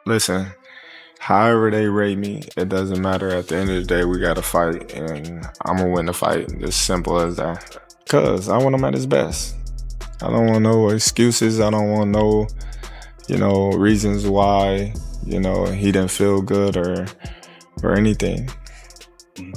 Listen, however they rate me, it doesn't matter. At the end of the day, we got to fight, and I'm going to win the fight. As simple as that. Because I want him at his best. I don't want no excuses. I don't want no, reasons why, he didn't feel good or anything.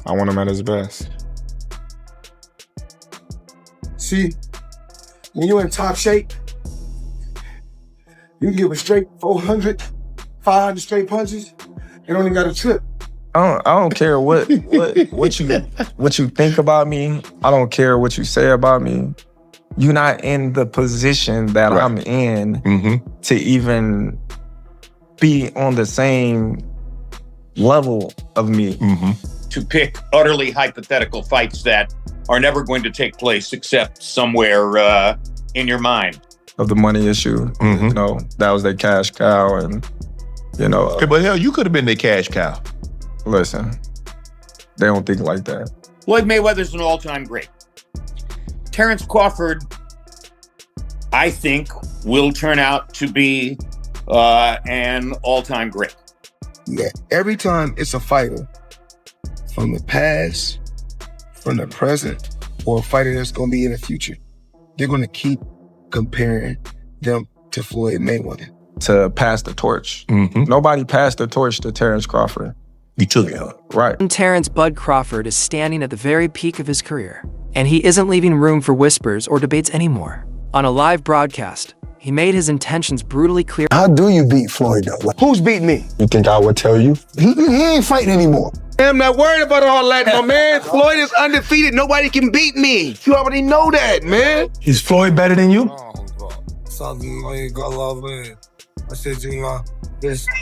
I want him at his best. See, when you're in top shape, you can give a straight 400, 500 straight punches and only got a trip. I don't care what you think about me. I don't care what you say about me. You're not in the position that I'm in to even be on the same level of me. To pick utterly hypothetical fights that are never going to take place except somewhere in your mind. Of the money issue, that was their cash cow, and Okay, but hell, you could have been their cash cow. Listen, they don't think like that. Floyd Mayweather's an all-time great. Terence Crawford, I think, will turn out to be an all-time great. Yeah, every time it's a fighter from the past, from the present, or a fighter that's going to be in the future, they're going to keep comparing them to Floyd Mayweather. To pass the torch. Nobody passed the torch to Terence Crawford. He took it. Right. Terence Bud Crawford is standing at the very peak of his career, and he isn't leaving room for whispers or debates anymore. On a live broadcast, he made his intentions brutally clear. How do you beat Floyd, though? Like, who's beating me? You think I would tell you? He ain't fighting anymore. I'm not worried about all that, my man. Floyd is undefeated. Nobody can beat me. You already know that, man. Is Floyd better than you?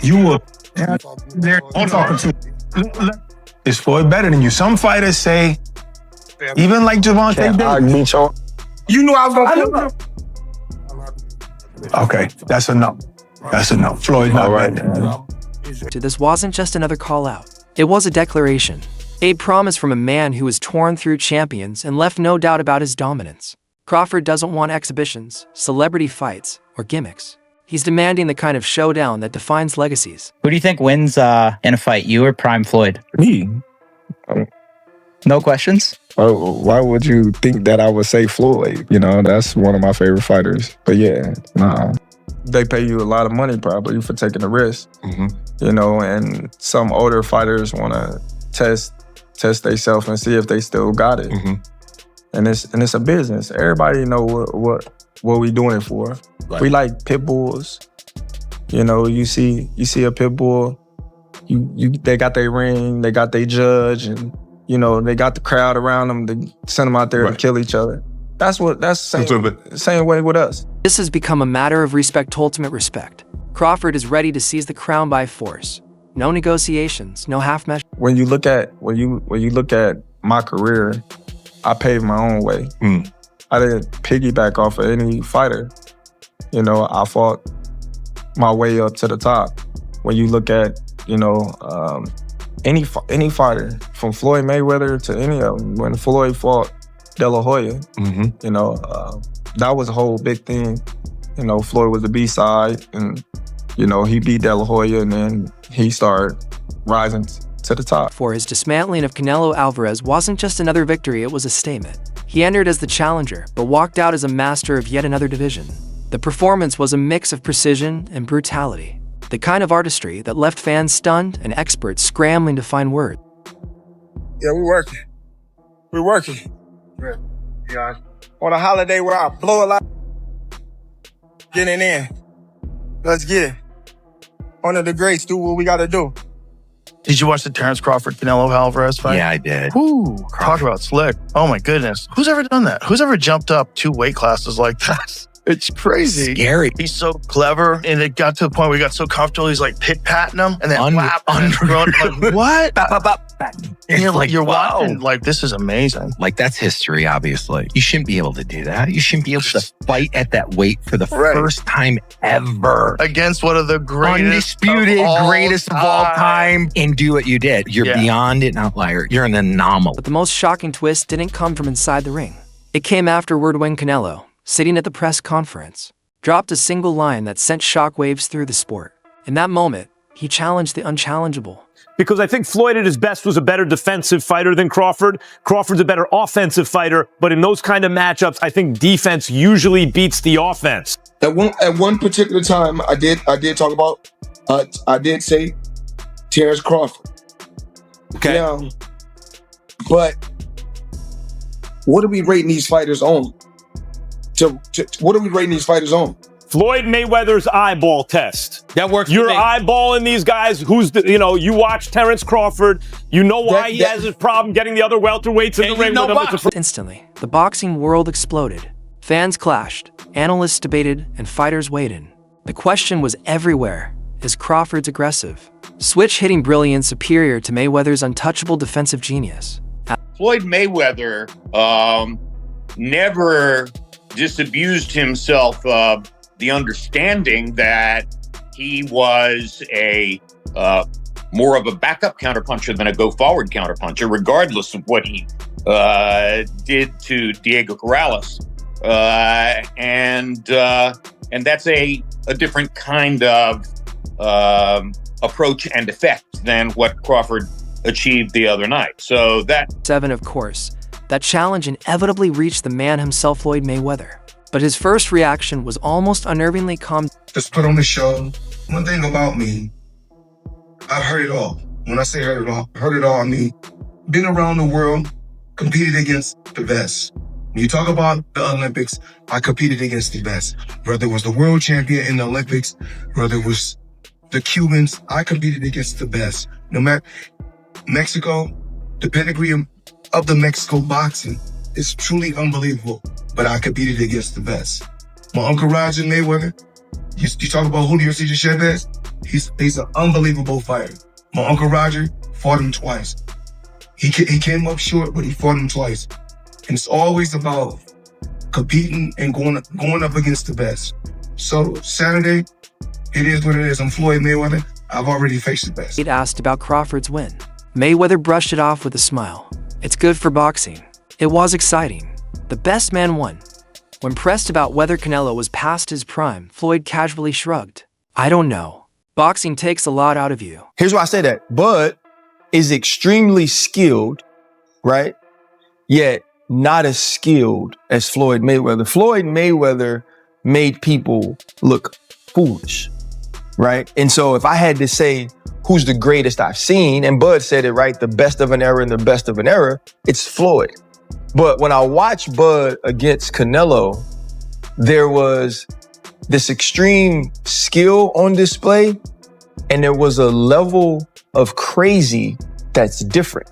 You were there. I'm talking to. Is Floyd better than you? Some fighters say, even like Javante Davis. You knew I was gonna kill him. Okay, that's enough. That's enough. Floyd's not better. This wasn't just another call out. It was a declaration, a promise from a man who was torn through champions and left no doubt about his dominance. Crawford doesn't want exhibitions, celebrity fights, or gimmicks. He's demanding the kind of showdown that defines legacies. Who do you think wins in a fight, you or Prime Floyd? Me. No questions? Why would you think that I would say Floyd? That's one of my favorite fighters. But yeah, nah. They pay you a lot of money probably for taking the risk. And some older fighters want to test themselves and see if they still got it. And it's a business. Everybody know what we doing it for. Right. We like pit bulls. You see a pit bull, they got their ring, they got their judge, and they got the crowd around them to send them out there to kill each other. That's the same way with us. This has become a matter of respect, ultimate respect. Crawford is ready to seize the crown by force. No negotiations, no half measures. When you look at my career, I paved my own way. I didn't piggyback off of any fighter. I fought my way up to the top. When you look at, any fighter, from Floyd Mayweather to any of them, when Floyd fought De La Hoya, that was a whole big thing. Floyd was the B-side, and, he beat De La Hoya, and then he started rising to the top. For his dismantling of Canelo Alvarez wasn't just another victory, it was a statement. He entered as the challenger, but walked out as a master of yet another division. The performance was a mix of precision and brutality, the kind of artistry that left fans stunned and experts scrambling to find words. Yeah, we're working. Yeah. On a holiday where I blow a lot, getting in. Let's get it. One of the greats do what we gotta do. Did you watch the Terence Crawford Canelo Alvarez fight? Yeah, I did. Woo, talk about slick. Oh my goodness. Who's ever done that? Who's ever jumped up 2 weight classes like that? It's crazy. Scary. He's so clever, and it got to the point where he got so comfortable, he's like pit-patting him, and then like, what? And you're watching, like, this is amazing. Like, that's history, obviously. You shouldn't be able to do that. You shouldn't be able to fight at that weight for the first time ever. Against one of the greatest greatest of all time, and do what you did. You're beyond an outlier. You're an anomaly. But the most shocking twist didn't come from inside the ring. It came afterward when Canelo, sitting at the press conference, dropped a single line that sent shockwaves through the sport. In that moment, he challenged the unchallengeable. Because I think Floyd at his best was a better defensive fighter than Crawford. Crawford's a better offensive fighter, but in those kind of matchups, I think defense usually beats the offense. At one particular time, I did talk about, I did say Terence Crawford. Okay. Now, but what are we rating these fighters on? What are we rating these fighters on? Floyd Mayweather's eyeball test. That works. You're eyeballing these guys. You watch Terence Crawford. You know why he has his problem getting the other welterweights in the ring with him. Instantly, the boxing world exploded. Fans clashed, analysts debated, and fighters weighed in. The question was everywhere: is Crawford's aggressive switch-hitting brilliance superior to Mayweather's untouchable defensive genius? Floyd Mayweather never disabused himself of the understanding that he was a more of a backup counterpuncher than a go-forward counterpuncher, regardless of what he did to Diego Corrales. And that's a different kind of approach and effect than what Crawford achieved the other night. So that 7, of course, that challenge inevitably reached the man himself, Floyd Mayweather. But his first reaction was almost unnervingly calm. Just put on the show. One thing about me, I've heard it all. When I say heard it all, I mean, been around the world, competed against the best. When you talk about the Olympics, I competed against the best. Whether it was the world champion in the Olympics, whether it was the Cubans, I competed against the best. No matter Mexico, the pedigree of the Mexico boxing is truly unbelievable. But I competed against the best. My Uncle Roger Mayweather, you talk about Julio Cesar Chavez, he's an unbelievable fighter. My Uncle Roger fought him twice. He came up short, but he fought him twice. And it's always about competing and going up against the best. So Saturday, it is what it is. I'm Floyd Mayweather. I've already faced the best. He'd asked about Crawford's win. Mayweather brushed it off with a smile. It's good for boxing. It was exciting. The best man won. When pressed about whether Canelo was past his prime, Floyd casually shrugged. I don't know. Boxing takes a lot out of you. Here's why I say that. Bud is extremely skilled, right? Yet not as skilled as Floyd Mayweather. Floyd Mayweather made people look foolish, right? And so if I had to say who's the greatest I've seen, and Bud said it right, the best of an era and the best of an era, it's Floyd. But when I watched Bud against Canelo, there was this extreme skill on display, and there was a level of crazy that's different.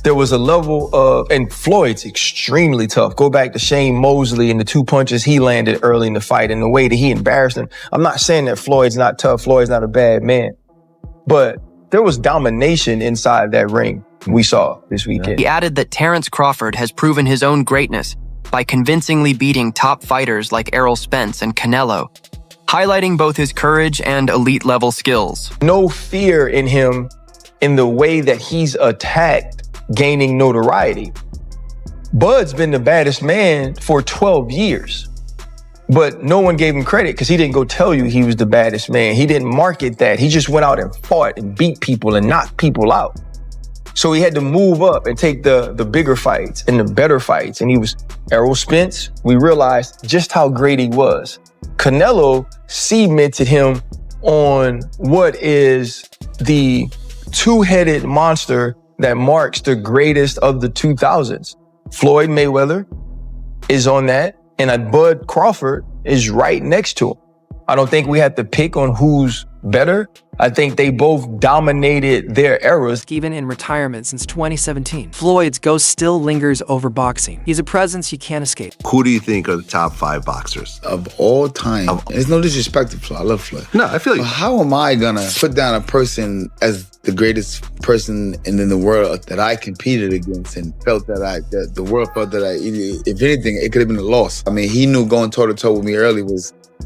There was a level of, and Floyd's extremely tough. Go back to Shane Mosley and the 2 punches he landed early in the fight and the way that he embarrassed him. I'm not saying that Floyd's not tough, Floyd's not a bad man, but there was domination inside that ring we saw this weekend. He added that Terence Crawford has proven his own greatness by convincingly beating top fighters like Errol Spence and Canelo, highlighting both his courage and elite-level skills. No fear in him in the way that he's attacked, gaining notoriety. Bud's been the baddest man for 12 years, but no one gave him credit because he didn't go tell you he was the baddest man. He didn't market that. He just went out and fought and beat people and knocked people out. So he had to move up and take the bigger fights and the better fights. And he was Errol Spence. We realized just how great he was. Canelo cemented him on what is the two-headed monster that marks the greatest of the 2000s. Floyd Mayweather is on that, and Bud Crawford is right next to him. I don't think we have to pick on who's better. I think they both dominated their eras. Even in retirement since 2017, Floyd's ghost still lingers over boxing. He's a presence you can't escape. Who do you think are the top 5 boxers? Of all time. There's no disrespect to Floyd. I love Floyd. No, I feel like... How am I gonna put down a person as the greatest person in the world that I competed against and felt that the world felt that if anything, it could have been a loss. I mean, he knew going toe-to-toe with me early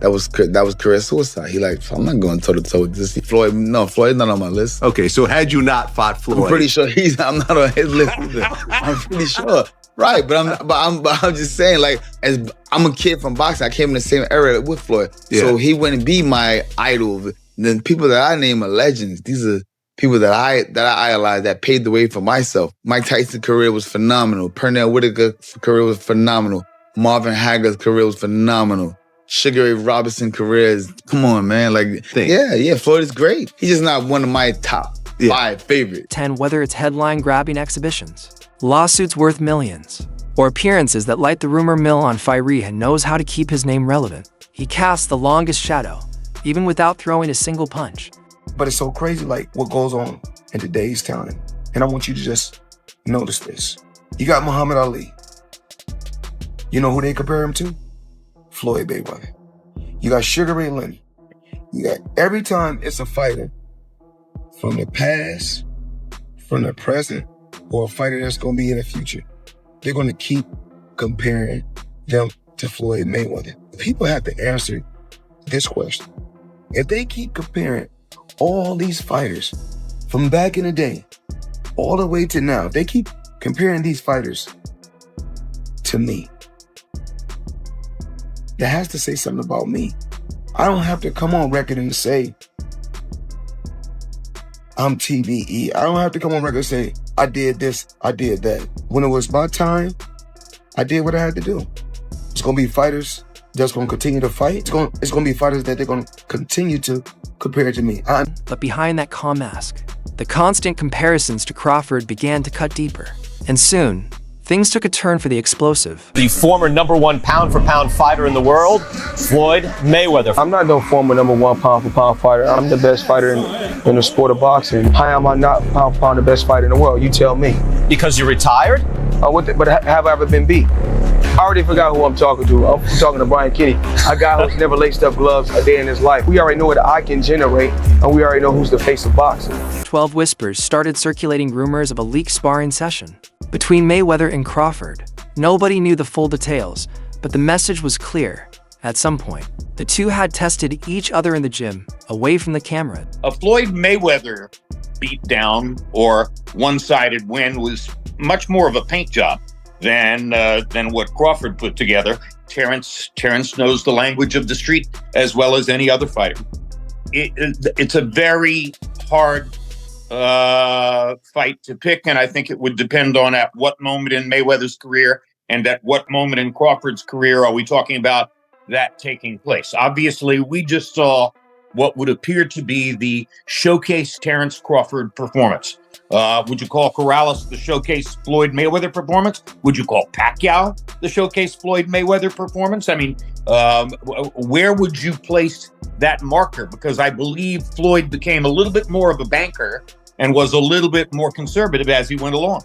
that was career suicide. He like, I'm not going toe-to-toe with this. Floyd's not on my list. Okay, so had you not fought Floyd... I'm pretty sure I'm not on his list either. I'm pretty sure. Right, but I'm just saying, like, as I'm a kid from boxing, I came in the same era with Floyd. Yeah. So he wouldn't be my idol. The people that I name are legends. These are people that I idolize, that paved the way for myself. Mike Tyson's career was phenomenal. Pernell Whitaker's career was phenomenal. Marvin Hagler's career was phenomenal. Sugar Ray Robinson's career is, come on, man. Like, yeah, Floyd is great. He's just not one of my top 5 favorites. 10, whether it's headline-grabbing exhibitions, lawsuits worth millions, or appearances that light the rumor mill on fire, and knows how to keep his name relevant. He casts the longest shadow, even without throwing a single punch. But it's so crazy, like, what goes on in today's time. And I want you to just notice this. You got Muhammad Ali. You know who they compare him to? Floyd Mayweather. You got Sugar Ray Leonard. You got, every time it's a fighter from the past, from the present, or a fighter that's going to be in the future, they're going to keep comparing them to Floyd Mayweather. People have to answer this question. If they keep comparing all these fighters from back in the day, all the way to now, they keep comparing these fighters to me, that has to say something about me. I don't have to come on record and say, I'm TBE. I don't have to come on record and say, I did this, I did that. When it was my time, I did what I had to do. It's gonna be fighters that's gonna continue to fight. It's gonna be fighters that they're gonna continue to compare to me. But behind that calm mask, the constant comparisons to Crawford began to cut deeper. And soon, things took a turn for the explosive. The former #1 pound-for-pound fighter in the world, Floyd Mayweather. I'm not no former #1 pound-for-pound fighter. I'm the best fighter in the sport of boxing. How am I not pound-for-pound the best fighter in the world? You tell me. Because you're retired? But have I ever been beat? I already forgot who I'm talking to. I'm talking to Brian Kenny, a guy who's never laced up gloves a day in his life. We already know what I can generate, and we already know who's the face of boxing. 12 whispers started circulating rumors of a leaked sparring session between Mayweather and Crawford. Nobody knew the full details, but the message was clear. At some point, the two had tested each other in the gym, away from the camera. A Floyd Mayweather beatdown or one-sided win was much more of a paint job than what Crawford put together. Terence knows the language of the street as well as any other fighter. It's a very hard fight to pick, and I think it would depend on at what moment in Mayweather's career and at what moment in Crawford's career are we talking about that taking place. Obviously, we just saw what would appear to be the showcase Terence Crawford performance. Would you call Corrales the showcase Floyd Mayweather performance? Would you call Pacquiao the showcase Floyd Mayweather performance? I mean, where would you place that marker? Because I believe Floyd became a little bit more of a banker and was a little bit more conservative as he went along.